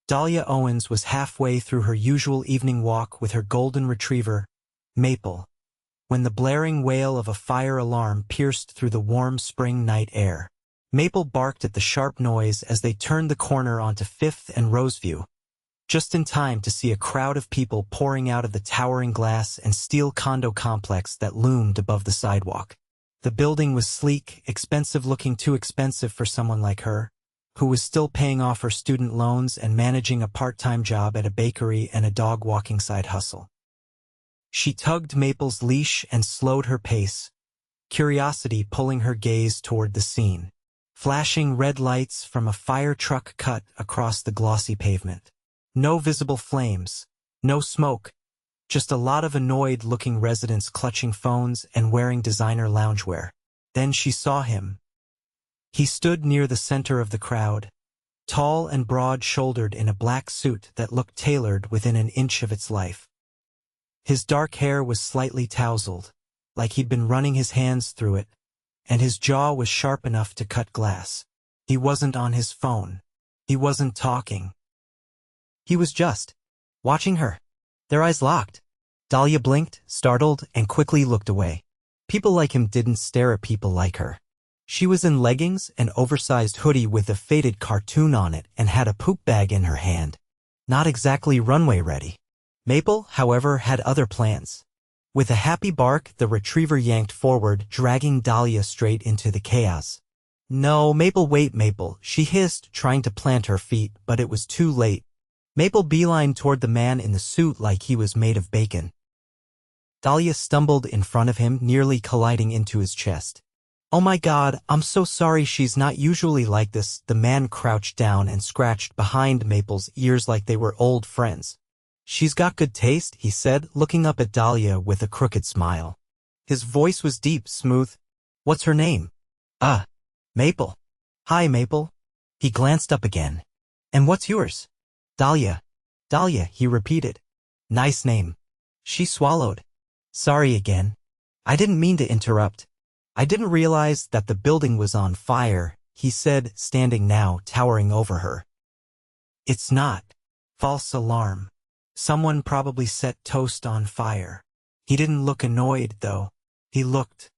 Dahlia Owens was halfway through her usual evening walk with her golden retriever, Maple, when the blaring wail of a fire alarm pierced through the warm spring night air. Maple barked at the sharp noise as they turned the corner onto 5th and Roseview, just in time to see a crowd of people pouring out of the towering glass and steel condo complex that loomed above the sidewalk. The building was sleek, expensive-looking, too expensive for someone like her, who was still paying off her student loans and managing a part-time job at a bakery and a dog-walking side hustle. She tugged Maple's leash and slowed her pace, curiosity pulling her gaze toward the scene. Flashing red lights from a fire truck cut across the glossy pavement. No visible flames, no smoke, just a lot of annoyed-looking residents clutching phones and wearing designer loungewear. Then she saw him. He stood near the center of the crowd, tall and broad-shouldered in a black suit that looked tailored within an inch of its life. His dark hair was slightly tousled, like he'd been running his hands through it, and his jaw was sharp enough to cut glass. He wasn't on his phone. He wasn't talking. He was just watching her, their eyes locked. Dahlia blinked, startled, and quickly looked away. People like him didn't stare at people like her. She was in leggings, an oversized hoodie with a faded cartoon on it, and had a poop bag in her hand. Not exactly runway ready. Maple, however, had other plans. With a happy bark, the retriever yanked forward, dragging Dahlia straight into the chaos. "No, Maple, wait, Maple," she hissed, trying to plant her feet, but it was too late. Maple beelined toward the man in the suit like he was made of bacon. Dahlia stumbled in front of him, nearly colliding into his chest. "Oh my God, I'm so sorry, she's not usually like this." The man crouched down and scratched behind Maple's ears like they were old friends. "She's got good taste," he said, looking up at Dahlia with a crooked smile. His voice was deep, smooth. "What's her name?" Maple." "Hi, Maple." He glanced up again. "And what's yours?" "Dahlia." "Dahlia," he repeated. "Nice name." She swallowed. "Sorry again. I didn't mean to interrupt. I didn't realize that the building was on fire," he said, standing now, towering over her. "It's not. False alarm. Someone probably set toast on fire." He didn't look annoyed, though. He looked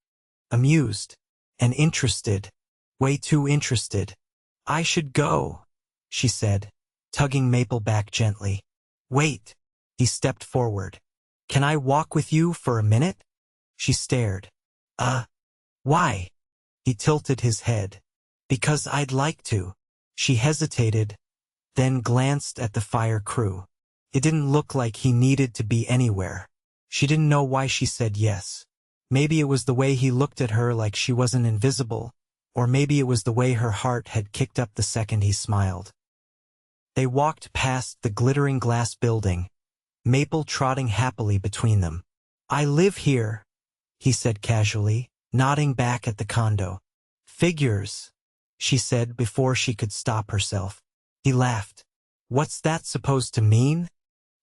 amused and interested. Way too interested. "I should go," she said, tugging Maple back gently. "Wait." He stepped forward. "Can I walk with you for a minute?" She stared. Why?" He tilted his head. "Because I'd like to." She hesitated, then glanced at the fire crew. It didn't look like he needed to be anywhere. She didn't know why she said yes. Maybe it was the way he looked at her like she wasn't invisible, or maybe it was the way her heart had kicked up the second he smiled. They walked past the glittering glass building, Maple trotting happily between them. "I live here," he said casually, nodding back at the condo. "Figures," she said before she could stop herself. He laughed. "What's that supposed to mean?"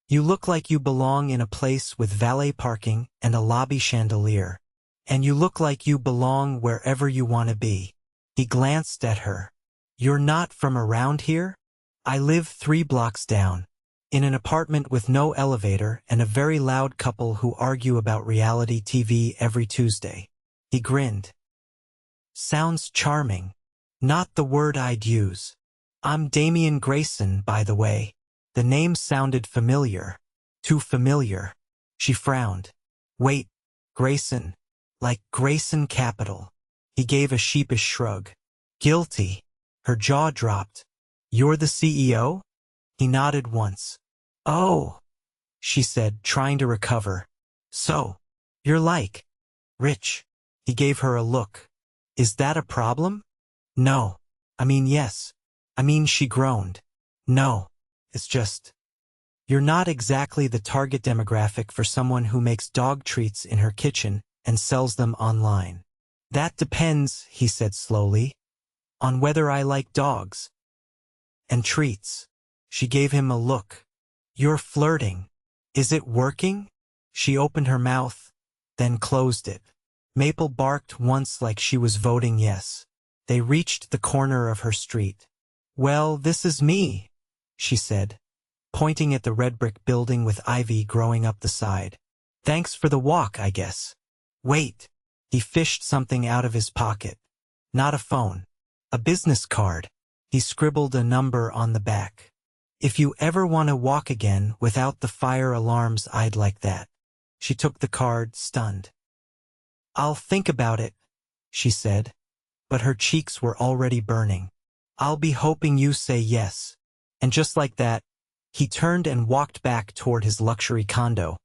"You look like you belong in a place with valet parking and a lobby chandelier. And you look like you belong wherever you want to be." He glanced at her. "You're not from around here?" "I live 3 blocks down. In an apartment with no elevator and a very loud couple who argue about reality TV every Tuesday." He grinned. "Sounds charming. Not the word I'd use. I'm Damien Grayson, by the way." The name sounded familiar. Too familiar. She frowned. "Wait, Grayson. Like Grayson Capital." He gave a sheepish shrug. "Guilty." Her jaw dropped. "You're the CEO?" He nodded once. "Oh," she said, trying to recover. "So, you're like rich." He gave her a look. "Is that a problem?" "No. I mean, yes. I mean," she groaned. "No. It's just, you're not exactly the target demographic for someone who makes dog treats in her kitchen and sells them online." "That depends," he said slowly, "on whether I like dogs and treats." She gave him a look. "You're flirting. Is it working?" She opened her mouth, then closed it. Maple barked once like she was voting yes. They reached the corner of her street. "Well, this is me," she said, pointing at the red brick building with ivy growing up the side. Thanks for the walk, I guess. Wait. He fished something out of his pocket. Not a phone. A business card. He scribbled a number on the back. If you ever want to walk again without the fire alarms, I'd like that. She took the card, stunned. I'll think about it, she said, but her cheeks were already burning. I'll be hoping you say yes. And just like that, he turned and walked back toward his luxury condo,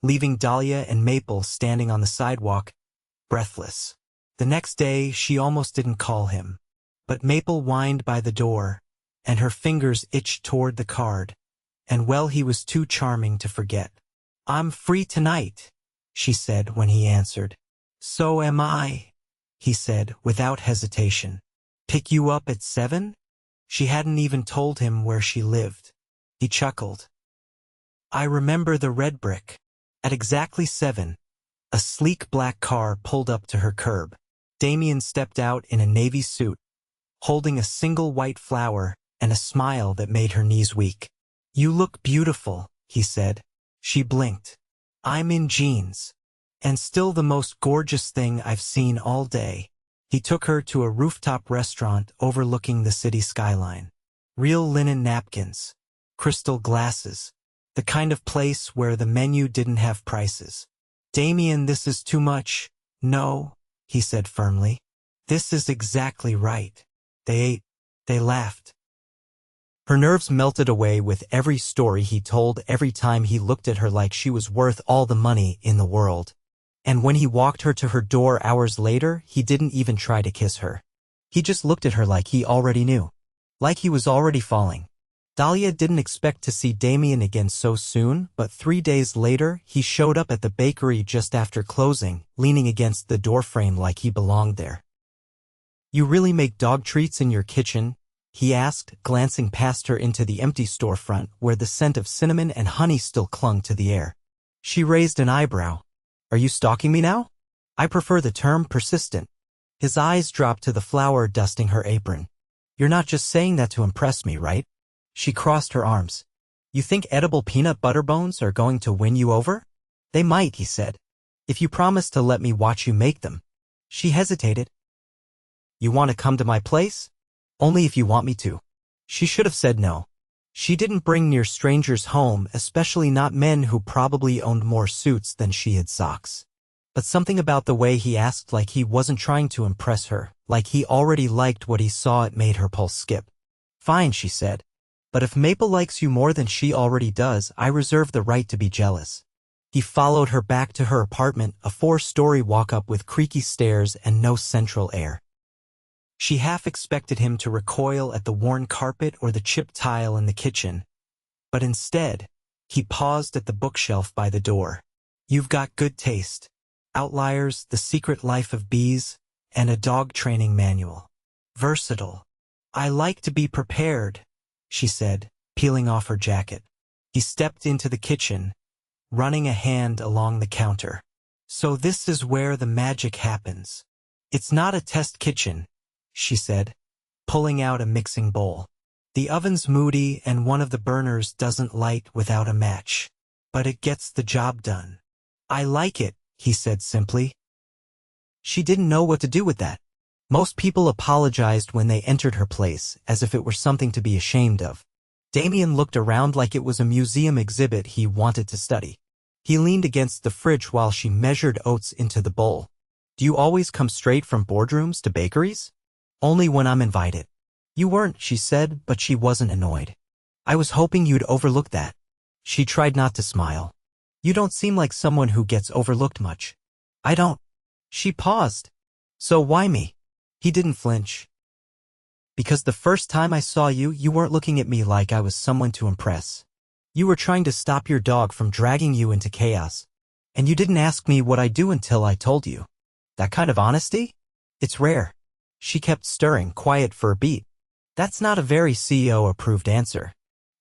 leaving Dahlia and Maple standing on the sidewalk, breathless. The next day, she almost didn't call him, but Maple whined by the door, and her fingers itched toward the card, and well, he was too charming to forget. I'm free tonight, she said when he answered. So am I, he said without hesitation. Pick you up at 7? She hadn't even told him where she lived. He chuckled. I remember the red brick. At exactly 7, a sleek black car pulled up to her curb. Damien stepped out in a navy suit, holding a single white flower and a smile that made her knees weak. You look beautiful, he said. She blinked. I'm in jeans. And still the most gorgeous thing I've seen all day. He took her to a rooftop restaurant overlooking the city skyline. Real linen napkins, crystal glasses, the kind of place where the menu didn't have prices. Damien, this is too much. No, he said firmly. This is exactly right. They ate. They laughed. Her nerves melted away with every story he told, every time he looked at her like she was worth all the money in the world. And when he walked her to her door hours later, he didn't even try to kiss her. He just looked at her like he already knew. Like he was already falling. Dahlia didn't expect to see Damien again so soon, but 3 days later, he showed up at the bakery just after closing, leaning against the doorframe like he belonged there. You really make dog treats in your kitchen? He asked, glancing past her into the empty storefront where the scent of cinnamon and honey still clung to the air. She raised an eyebrow. Are you stalking me now? I prefer the term persistent. His eyes dropped to the flour dusting her apron. You're not just saying that to impress me, right? She crossed her arms. You think edible peanut butter bones are going to win you over? They might, he said. If you promise to let me watch you make them. She hesitated. You want to come to my place? Only if you want me to. She should have said no. She didn't bring near strangers home, especially not men who probably owned more suits than she had socks. But something about the way he asked, like he wasn't trying to impress her, like he already liked what he saw, it made her pulse skip. Fine, she said. But if Maple likes you more than she already does, I reserve the right to be jealous. He followed her back to her apartment, a 4-story walk-up with creaky stairs and no central air. She half expected him to recoil at the worn carpet or the chipped tile in the kitchen, but instead, he paused at the bookshelf by the door. You've got good taste. Outliers, The Secret Life of Bees, and a dog training manual. Versatile. I like to be prepared, she said, peeling off her jacket. He stepped into the kitchen, running a hand along the counter. So this is where the magic happens. It's not a test kitchen, she said, pulling out a mixing bowl. The oven's moody and one of the burners doesn't light without a match. But it gets the job done. I like it, he said simply. She didn't know what to do with that. Most people apologized when they entered her place, as if it were something to be ashamed of. Damien looked around like it was a museum exhibit he wanted to study. He leaned against the fridge while she measured oats into the bowl. Do you always come straight from boardrooms to bakeries? Only when I'm invited. You weren't, she said, but she wasn't annoyed. I was hoping you'd overlook that. She tried not to smile. You don't seem like someone who gets overlooked much. I don't. She paused. So why me? He didn't flinch. Because the first time I saw you, you weren't looking at me like I was someone to impress. You were trying to stop your dog from dragging you into chaos. And you didn't ask me what I do until I told you. That kind of honesty? It's rare. She kept stirring, quiet for a beat. That's not a very CEO-approved answer.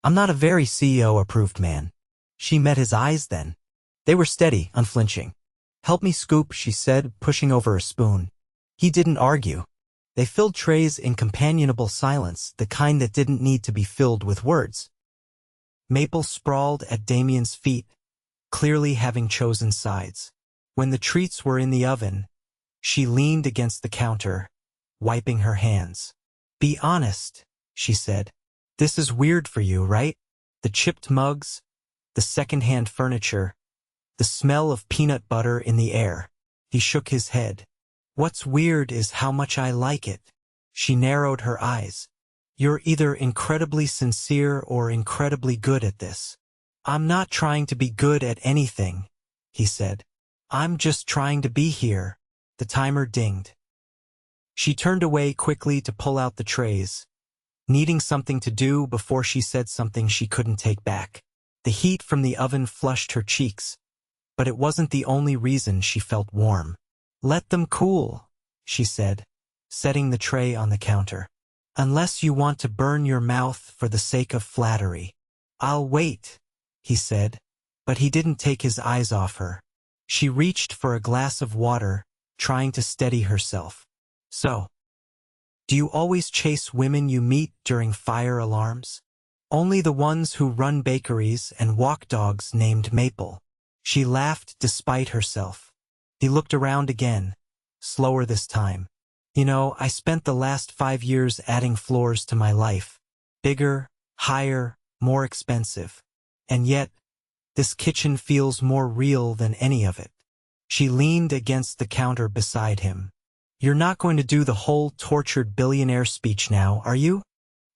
I'm not a very CEO-approved man. She met his eyes then. They were steady, unflinching. Help me scoop, she said, pushing over a spoon. He didn't argue. They filled trays in companionable silence, the kind that didn't need to be filled with words. Maple sprawled at Damien's feet, clearly having chosen sides. When the treats were in the oven, she leaned against the counter, wiping her hands. "Be honest," she said. "This is weird for you, right? The chipped mugs, the second-hand furniture, the smell of peanut butter in the air." He shook his head. "What's weird is how much I like it." She narrowed her eyes. "You're either incredibly sincere or incredibly good at this." "I'm not trying to be good at anything," he said. "I'm just trying to be here." The timer dinged. She turned away quickly to pull out the trays, needing something to do before she said something she couldn't take back. The heat from the oven flushed her cheeks, but it wasn't the only reason she felt warm. "Let them cool," she said, setting the tray on the counter. "Unless you want to burn your mouth for the sake of flattery." "I'll wait," he said, but he didn't take his eyes off her. She reached for a glass of water, trying to steady herself. "So, do you always chase women you meet during fire alarms?" "Only the ones who run bakeries and walk dogs named Maple." She laughed despite herself. He looked around again, slower this time. "You know, I spent the last 5 years adding floors to my life. Bigger, higher, more expensive. And yet, this kitchen feels more real than any of it." She leaned against the counter beside him. "You're not going to do the whole tortured billionaire speech now, are you?"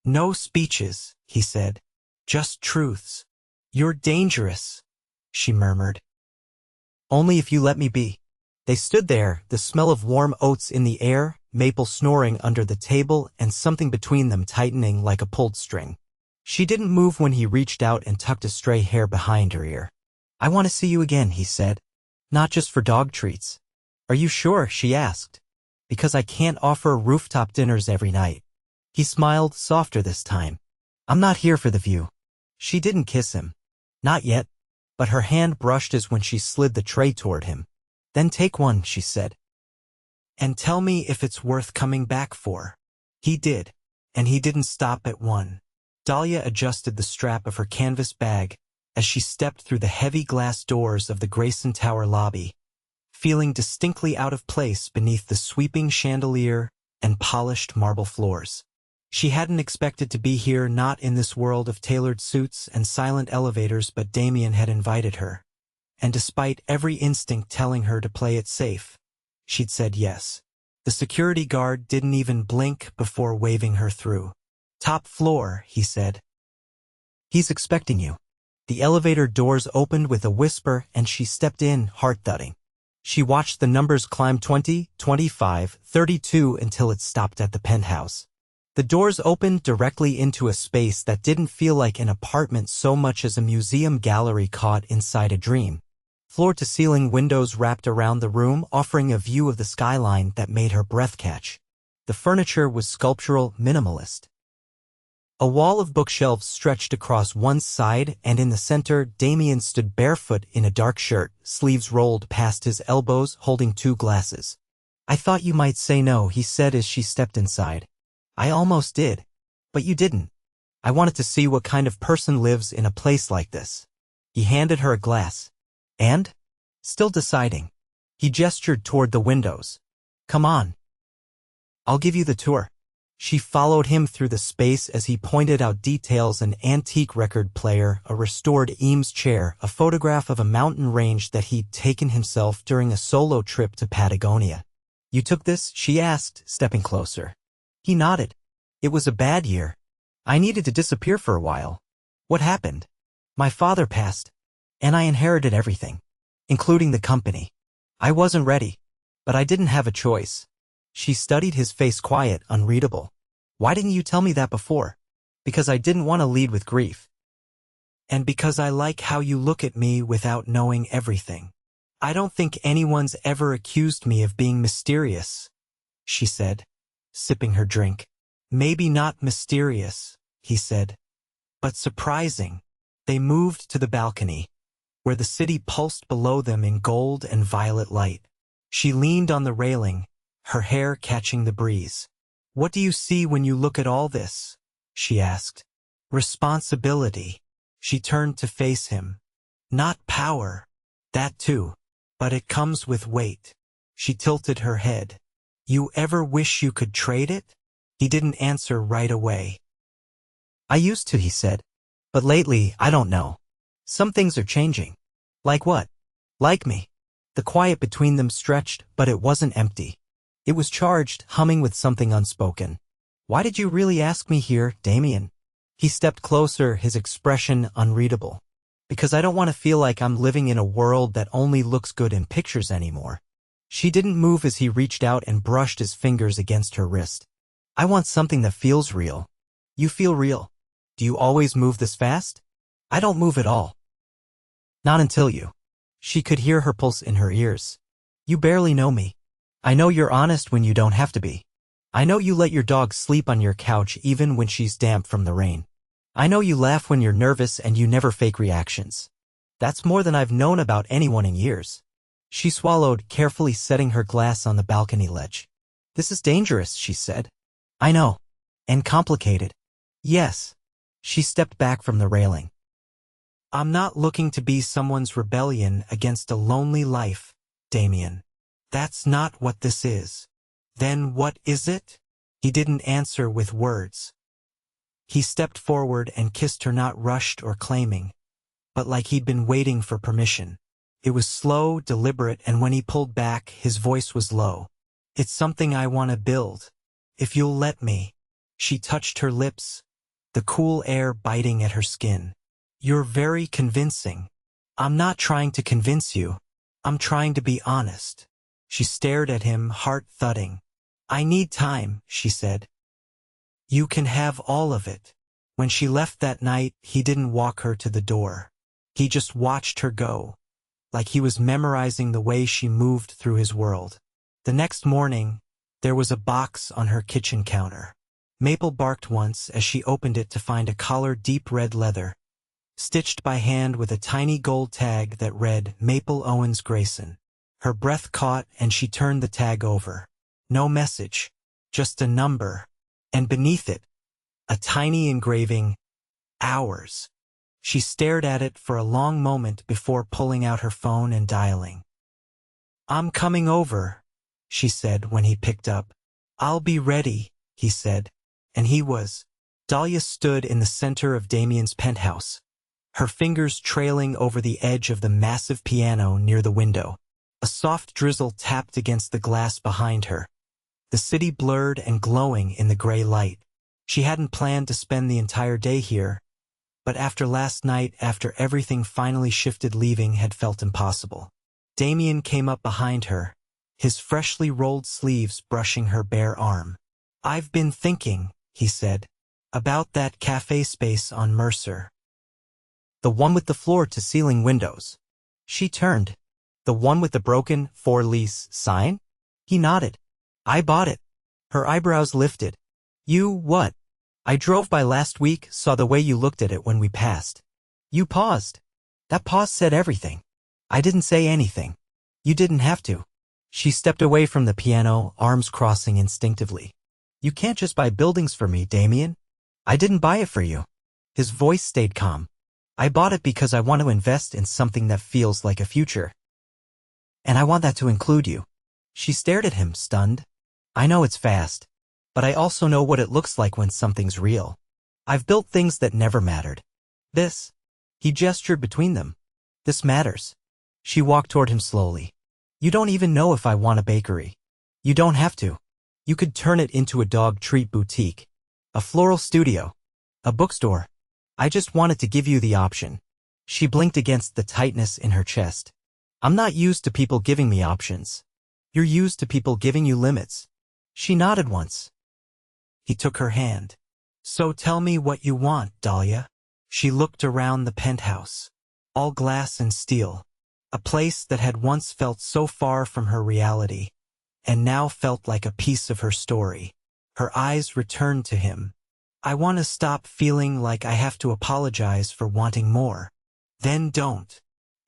"No speeches," he said. "Just truths." "You're dangerous," she murmured. "Only if you let me be." They stood there, the smell of warm oats in the air, Maple snoring under the table, and something between them tightening like a pulled string. She didn't move when he reached out and tucked a stray hair behind her ear. "I want to see you again," he said. "Not just for dog treats." "Are you sure?" she asked. "Because I can't offer rooftop dinners every night." He smiled, softer this time. "I'm not here for the view." She didn't kiss him. Not yet, but her hand brushed as when she slid the tray toward him. "Then take one," she said. "And tell me if it's worth coming back for." He did, and he didn't stop at one. Dahlia adjusted the strap of her canvas bag as she stepped through the heavy glass doors of the Grayson Tower lobby, feeling distinctly out of place beneath the sweeping chandelier and polished marble floors. She hadn't expected to be here, not in this world of tailored suits and silent elevators, but Damien had invited her. And despite every instinct telling her to play it safe, she'd said yes. The security guard didn't even blink before waving her through. "Top floor," he said. "He's expecting you." The elevator doors opened with a whisper and she stepped in, heart thudding. She watched the numbers climb 20, 25, 32 until it stopped at the penthouse. The doors opened directly into a space that didn't feel like an apartment so much as a museum gallery caught inside a dream. Floor-to-ceiling windows wrapped around the room, offering a view of the skyline that made her breath catch. The furniture was sculptural, minimalist. A wall of bookshelves stretched across one side, and in the center, Damien stood barefoot in a dark shirt, sleeves rolled past his elbows, holding 2 glasses. "I thought you might say no," he said as she stepped inside. "I almost did. But you didn't. I wanted to see what kind of person lives in a place like this." He handed her a glass. "And?" Still deciding. He gestured toward the windows. "Come on. I'll give you the tour." She followed him through the space as he pointed out details: an antique record player, a restored Eames chair, a photograph of a mountain range that he'd taken himself during a solo trip to Patagonia. "You took this?" she asked, stepping closer. He nodded. "It was a bad year. I needed to disappear for a while." "What happened?" "My father passed, and I inherited everything, including the company. I wasn't ready, but I didn't have a choice." She studied his face, quiet, unreadable. "Why didn't you tell me that before?" "Because I didn't want to lead with grief. And because I like how you look at me without knowing everything. I don't think anyone's ever accused me of being mysterious," she said, sipping her drink. "Maybe not mysterious," he said, "but surprising." They moved to the balcony, where the city pulsed below them in gold and violet light. She leaned on the railing, her hair catching the breeze. "What do you see when you look at all this?" she asked. "Responsibility," She turned to face him. Not power. That too. But it comes with weight. She tilted her head. You ever wish you could trade it? He didn't answer right away. I used to, he said. But lately, I don't know. Some things are changing. Like what? Like me. The quiet between them stretched, but it wasn't empty. It was charged, humming with something unspoken. Why did you really ask me here, Damien? He stepped closer, his expression unreadable. Because I don't want to feel like I'm living in a world that only looks good in pictures anymore. She didn't move as he reached out and brushed his fingers against her wrist. I want something that feels real. You feel real. Do you always move this fast? I don't move at all. Not until you. She could hear her pulse in her ears. You barely know me. I know you're honest when you don't have to be. I know you let your dog sleep on your couch even when she's damp from the rain. I know you laugh when you're nervous and you never fake reactions. That's more than I've known about anyone in years. She swallowed, carefully setting her glass on the balcony ledge. This is dangerous, she said. I know. And complicated. Yes. She stepped back from the railing. I'm not looking to be someone's rebellion against a lonely life, Damien. That's not what this is. Then what is it? He didn't answer with words. He stepped forward and kissed her, not rushed or claiming, but like he'd been waiting for permission. It was slow, deliberate, and when he pulled back, his voice was low. It's something I want to build. If you'll let me. She touched her lips, the cool air biting at her skin. You're very convincing. I'm not trying to convince you. I'm trying to be honest. She stared at him, heart thudding. I need time, she said. You can have all of it. When she left that night, he didn't walk her to the door. He just watched her go, like he was memorizing the way she moved through his world. The next morning, there was a box on her kitchen counter. Maple barked once as she opened it to find a collar deep red leather, stitched by hand with a tiny gold tag that read Maple Owens Grayson. Her breath caught and she turned the tag over. No message, just a number, and beneath it, a tiny engraving, Hours. She stared at it for a long moment before pulling out her phone and dialing. I'm coming over, she said when he picked up. I'll be ready, he said, and he was. Dahlia stood in the center of Damien's penthouse, her fingers trailing over the edge of the massive piano near the window. A soft drizzle tapped against the glass behind her, the city blurred and glowing in the gray light. She hadn't planned to spend the entire day here, but after last night, after everything finally shifted, leaving had felt impossible. Damien came up behind her, his freshly rolled sleeves brushing her bare arm. I've been thinking, he said, about that cafe space on Mercer. The one with the floor-to-ceiling windows. She turned. The one with the broken for lease sign? He nodded. I bought it. Her eyebrows lifted. You what? I drove by last week, saw the way you looked at it when we passed. You paused. That pause said everything. I didn't say anything. You didn't have to. She stepped away from the piano, arms crossing instinctively. You can't just buy buildings for me, Damien. I didn't buy it for you. His voice stayed calm. I bought it because I want to invest in something that feels like a future. And I want that to include you. She stared at him, stunned. I know it's fast, but I also know what it looks like when something's real. I've built things that never mattered. This. He gestured between them. This matters. She walked toward him slowly. You don't even know if I want a bakery. You don't have to. You could turn it into a dog treat boutique, a floral studio, a bookstore. I just wanted to give you the option. She blinked against the tightness in her chest. I'm not used to people giving me options. You're used to people giving you limits. She nodded once. He took her hand. So tell me what you want, Dahlia. She looked around the penthouse. All glass and steel. A place that had once felt so far from her reality, and now felt like a piece of her story. Her eyes returned to him. I want to stop feeling like I have to apologize for wanting more. Then don't.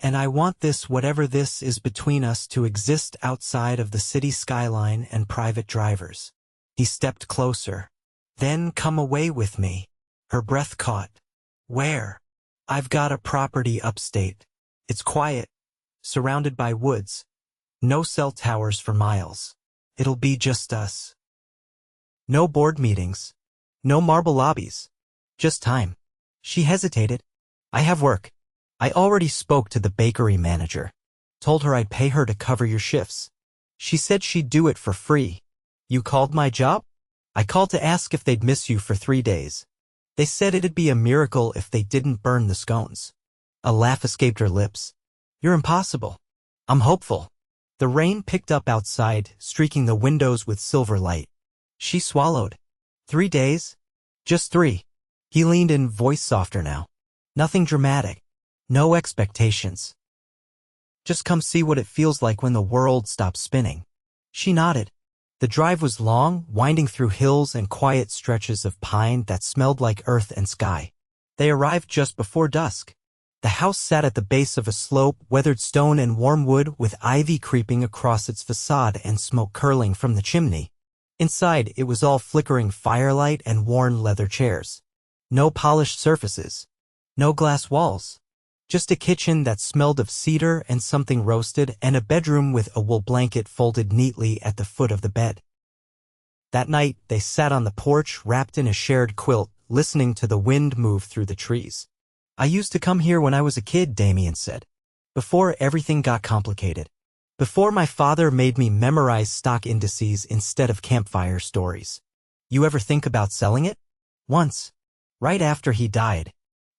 And I want this, whatever this is between us, to exist outside of the city skyline and private drivers. He stepped closer. Then come away with me. Her breath caught. Where? I've got a property upstate. It's quiet, surrounded by woods. No cell towers for miles. It'll be just us. No board meetings. No marble lobbies. Just time. She hesitated. I have work. I already spoke to the bakery manager. Told her I'd pay her to cover your shifts. She said she'd do it for free. You called my job? I called to ask if they'd miss you for 3 days. They said it'd be a miracle if they didn't burn the scones. A laugh escaped her lips. You're impossible. I'm hopeful. The rain picked up outside, streaking the windows with silver light. She swallowed. 3 days? Just 3. He leaned in, voice softer now. Nothing dramatic. No expectations. Just come see what it feels like when the world stops spinning. She nodded. The drive was long, winding through hills and quiet stretches of pine that smelled like earth and sky. They arrived just before dusk. The house sat at the base of a slope, weathered stone and warm wood, with ivy creeping across its facade and smoke curling from the chimney. Inside, it was all flickering firelight and worn leather chairs. No polished surfaces. No glass walls. Just a kitchen that smelled of cedar and something roasted, and a bedroom with a wool blanket folded neatly at the foot of the bed. That night, they sat on the porch, wrapped in a shared quilt, listening to the wind move through the trees. I used to come here when I was a kid, Damien said. Before everything got complicated. Before my father made me memorize stock indices instead of campfire stories. You ever think about selling it? Once. Right after he died.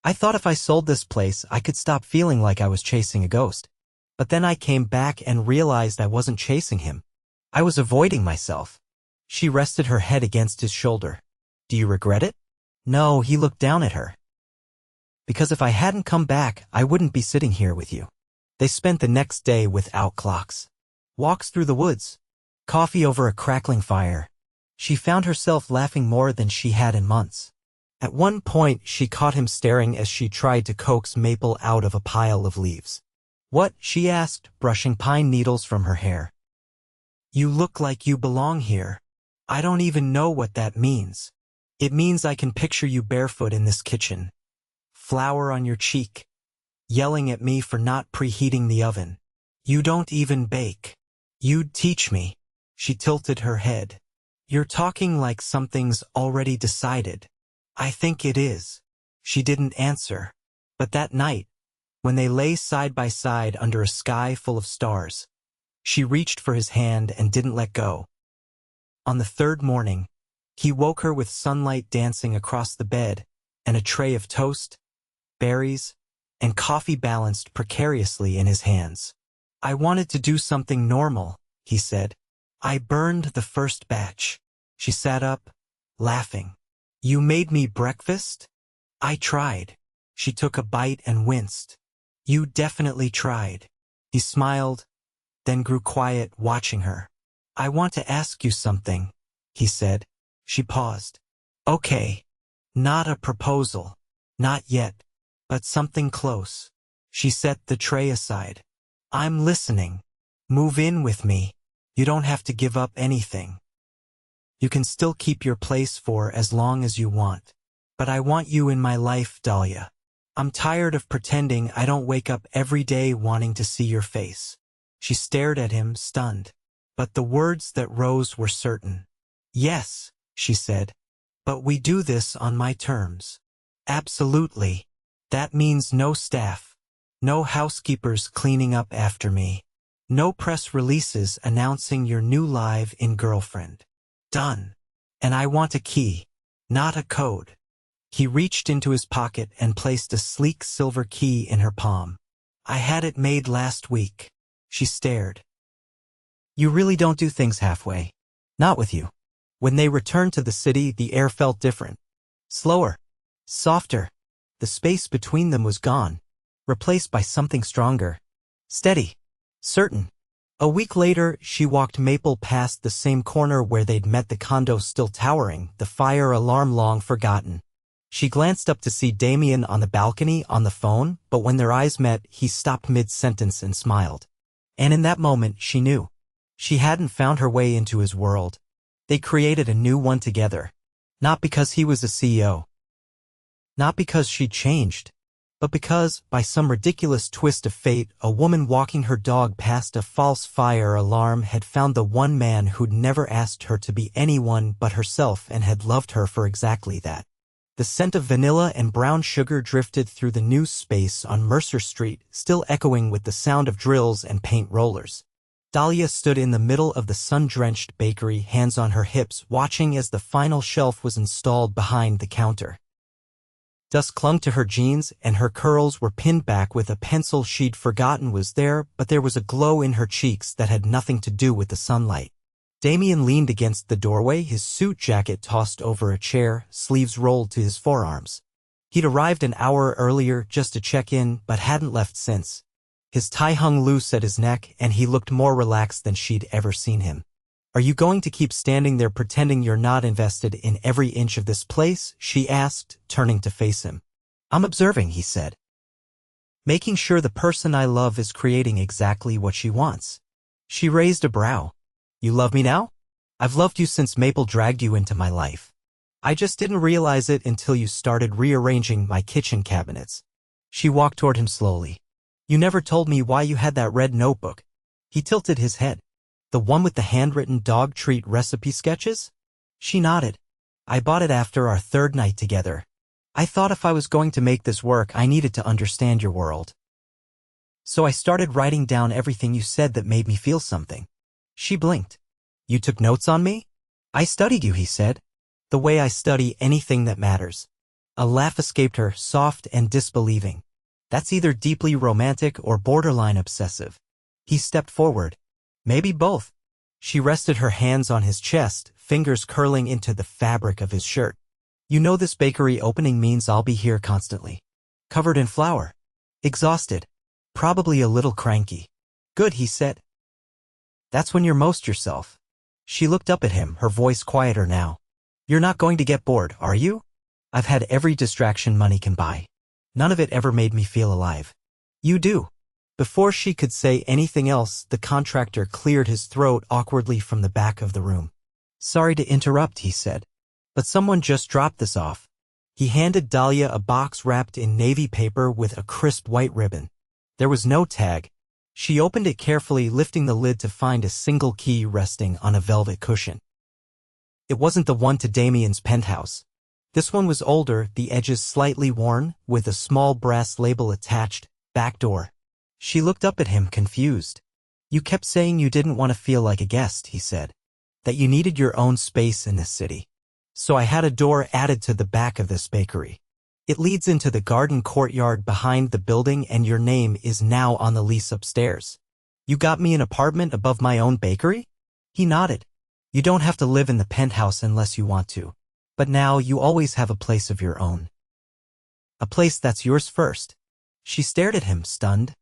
I thought if I sold this place, I could stop feeling like I was chasing a ghost. But then I came back and realized I wasn't chasing him. I was avoiding myself. She rested her head against his shoulder. Do you regret it? No, he looked down at her. Because if I hadn't come back, I wouldn't be sitting here with you. They spent the next day without clocks. Walks through the woods. Coffee over a crackling fire. She found herself laughing more than she had in months. At one point, she caught him staring as she tried to coax Maple out of a pile of leaves. What? She asked, brushing pine needles from her hair. You look like you belong here. I don't even know what that means. It means I can picture you barefoot in this kitchen. Flour on your cheek. Yelling at me for not preheating the oven. You don't even bake. You'd teach me. She tilted her head. You're talking like something's already decided. I think it is. She didn't answer. But that night, when they lay side by side under a sky full of stars, she reached for his hand and didn't let go. On the third morning, he woke her with sunlight dancing across the bed and a tray of toast, berries, and coffee balanced precariously in his hands. I wanted to do something normal, he said. I burned the first batch. She sat up, laughing. You made me breakfast? I tried. She took a bite and winced. You definitely tried. He smiled, then grew quiet, watching her. I want to ask you something, he said. She paused. Okay. Not a proposal. Not yet. But something close. She set the tray aside. I'm listening. Move in with me. You don't have to give up anything. You can still keep your place for as long as you want. But I want you in my life, Dahlia. I'm tired of pretending I don't wake up every day wanting to see your face. She stared at him, stunned. But the words that rose were certain. Yes, she said. But we do this on my terms. Absolutely. That means no staff. No housekeepers cleaning up after me. No press releases announcing your new live-in girlfriend. Done. And I want a key, not a code. He reached into his pocket and placed a sleek silver key in her palm. I had it made last week. She stared. You really don't do things halfway. Not with you. When they returned to the city, the air felt different. Slower. Softer. The space between them was gone, replaced by something stronger. Steady. Certain. A week later, she walked Maple past the same corner where they'd met, the condo still towering, the fire alarm long forgotten. She glanced up to see Damien on the balcony on the phone, but when their eyes met, he stopped mid-sentence and smiled. And in that moment, she knew. She hadn't found her way into his world. They created a new one together. Not because he was a CEO. Not because she'd changed. but because, by some ridiculous twist of fate, a woman walking her dog past a false fire alarm had found the one man who'd never asked her to be anyone but herself and had loved her for exactly that. The scent of vanilla and brown sugar drifted through the new space on Mercer Street, still echoing with the sound of drills and paint rollers. Dahlia stood in the middle of the sun-drenched bakery, hands on her hips, watching as the final shelf was installed behind the counter. Dust clung to her jeans, and her curls were pinned back with a pencil she'd forgotten was there, but there was a glow in her cheeks that had nothing to do with the sunlight. Damien leaned against the doorway, his suit jacket tossed over a chair, sleeves rolled to his forearms. He'd arrived an hour earlier just to check in, but hadn't left since. His tie hung loose at his neck, and he looked more relaxed than she'd ever seen him. "Are you going to keep standing there pretending you're not invested in every inch of this place?" she asked, turning to face him. "I'm observing," he said. "Making sure the person I love is creating exactly what she wants." She raised a brow. "You love me now? I've loved you since Maple dragged you into my life. I just didn't realize it until you started rearranging my kitchen cabinets." She walked toward him slowly. "You never told me why you had that red notebook." He tilted his head. "The one with the handwritten dog treat recipe sketches?" She nodded. "I bought it after our third night together. I thought if I was going to make this work, I needed to understand your world. So I started writing down everything you said that made me feel something." She blinked. "You took notes on me?" "I studied you," he said. "The way I study anything that matters." A laugh escaped her, soft and disbelieving. "That's either deeply romantic or borderline obsessive." He stepped forward. "Maybe both." She rested her hands on his chest, fingers curling into the fabric of his shirt. "You know this bakery opening means I'll be here constantly. Covered in flour. Exhausted. Probably a little cranky." "Good," he said. "That's when you're most yourself." She looked up at him, her voice quieter now. "You're not going to get bored, are you? I've had every distraction money can buy. None of it ever made me feel alive. You do." Before she could say anything else, the contractor cleared his throat awkwardly from the back of the room. "Sorry to interrupt," he said, "but someone just dropped this off." He handed Dahlia a box wrapped in navy paper with a crisp white ribbon. There was no tag. She opened it carefully, lifting the lid to find a single key resting on a velvet cushion. It wasn't the one to Damien's penthouse. This one was older, the edges slightly worn, with a small brass label attached, "Back door." She looked up at him, confused. "You kept saying you didn't want to feel like a guest," he said. "That you needed your own space in this city. So I had a door added to the back of this bakery. It leads into the garden courtyard behind the building, and your name is now on the lease upstairs. You got me an apartment above my own bakery?" He nodded. "You don't have to live in the penthouse unless you want to. But now you always have a place of your own. A place that's yours first." She stared at him, stunned.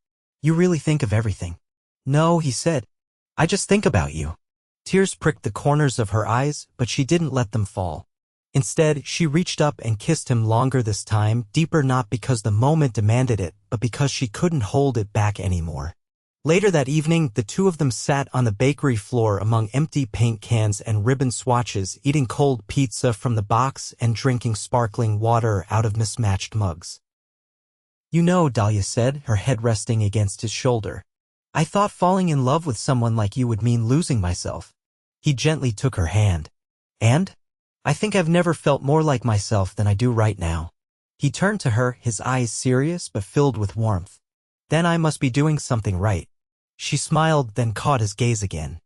"You really think of everything." "No," he said. "I just think about you." Tears pricked the corners of her eyes, but she didn't let them fall. Instead, she reached up and kissed him longer this time, deeper not because the moment demanded it, but because she couldn't hold it back anymore. Later that evening, the two of them sat on the bakery floor among empty paint cans and ribbon swatches, eating cold pizza from the box and drinking sparkling water out of mismatched mugs. "You know," Dahlia said, her head resting against his shoulder, "I thought falling in love with someone like you would mean losing myself." He gently took her hand. "And? I think I've never felt more like myself than I do right now." He turned to her, his eyes serious but filled with warmth. "Then I must be doing something right." She smiled, then caught his gaze again.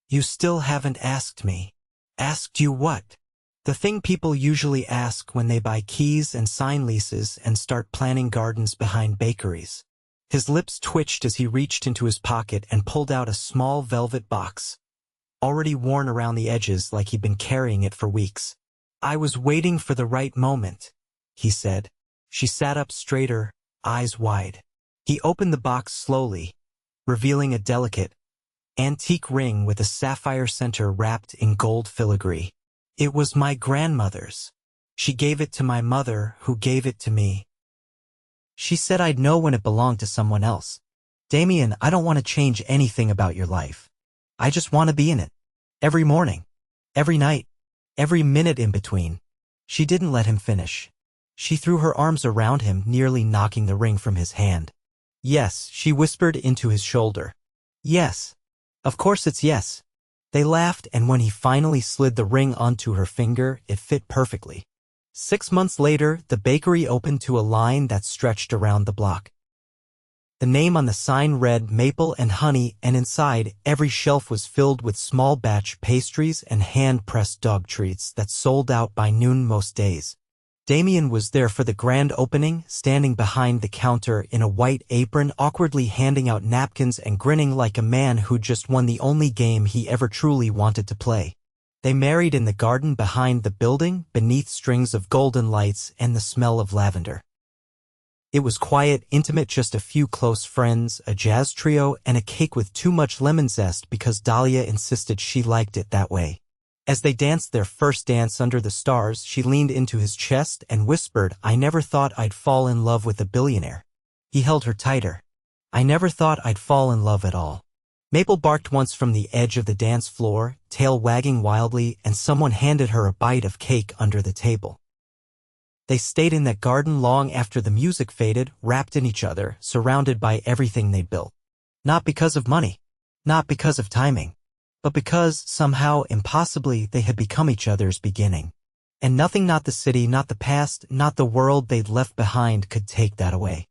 "You still haven't asked me." "Asked you what?" "The thing people usually ask when they buy keys and sign leases and start planning gardens behind bakeries." His lips twitched as he reached into his pocket and pulled out a small velvet box, already worn around the edges like he'd been carrying it for weeks. "I was waiting for the right moment," he said. She sat up straighter, eyes wide. He opened the box slowly, revealing a delicate, antique ring with a sapphire center wrapped in gold filigree. "It was my grandmother's. She gave it to my mother, who gave it to me. She said I'd know when it belonged to someone else." "Damien, I don't want to change anything about your life. I just want to be in it. Every morning. Every night. Every minute in between." She didn't let him finish. She threw her arms around him, nearly knocking the ring from his hand. Yes, she whispered into his shoulder. Yes. Of course it's yes. They laughed, and when he finally slid the ring onto her finger, it fit perfectly. 6 months later, the bakery opened to a line that stretched around the block. The name on the sign read Maple and Honey, and inside, every shelf was filled with small batch pastries and hand-pressed dog treats that sold out by noon most days. Damien was there for the grand opening, standing behind the counter in a white apron, awkwardly handing out napkins and grinning like a man who'd just won the only game he ever truly wanted to play. They married in the garden behind the building, beneath strings of golden lights and the smell of lavender. It was quiet, intimate, just a few close friends, a jazz trio, and a cake with too much lemon zest because Dahlia insisted she liked it that way. As they danced their first dance under the stars, she leaned into his chest and whispered, "I never thought I'd fall in love with a billionaire." He held her tighter. "I never thought I'd fall in love at all." Maple barked once from the edge of the dance floor, tail wagging wildly, and someone handed her a bite of cake under the table. They stayed in that garden long after the music faded, wrapped in each other, surrounded by everything they built. Not because of money. Not because of timing. But because, somehow, impossibly, they had become each other's beginning. And nothing, not the city, not the past, not the world they'd left behind, could take that away.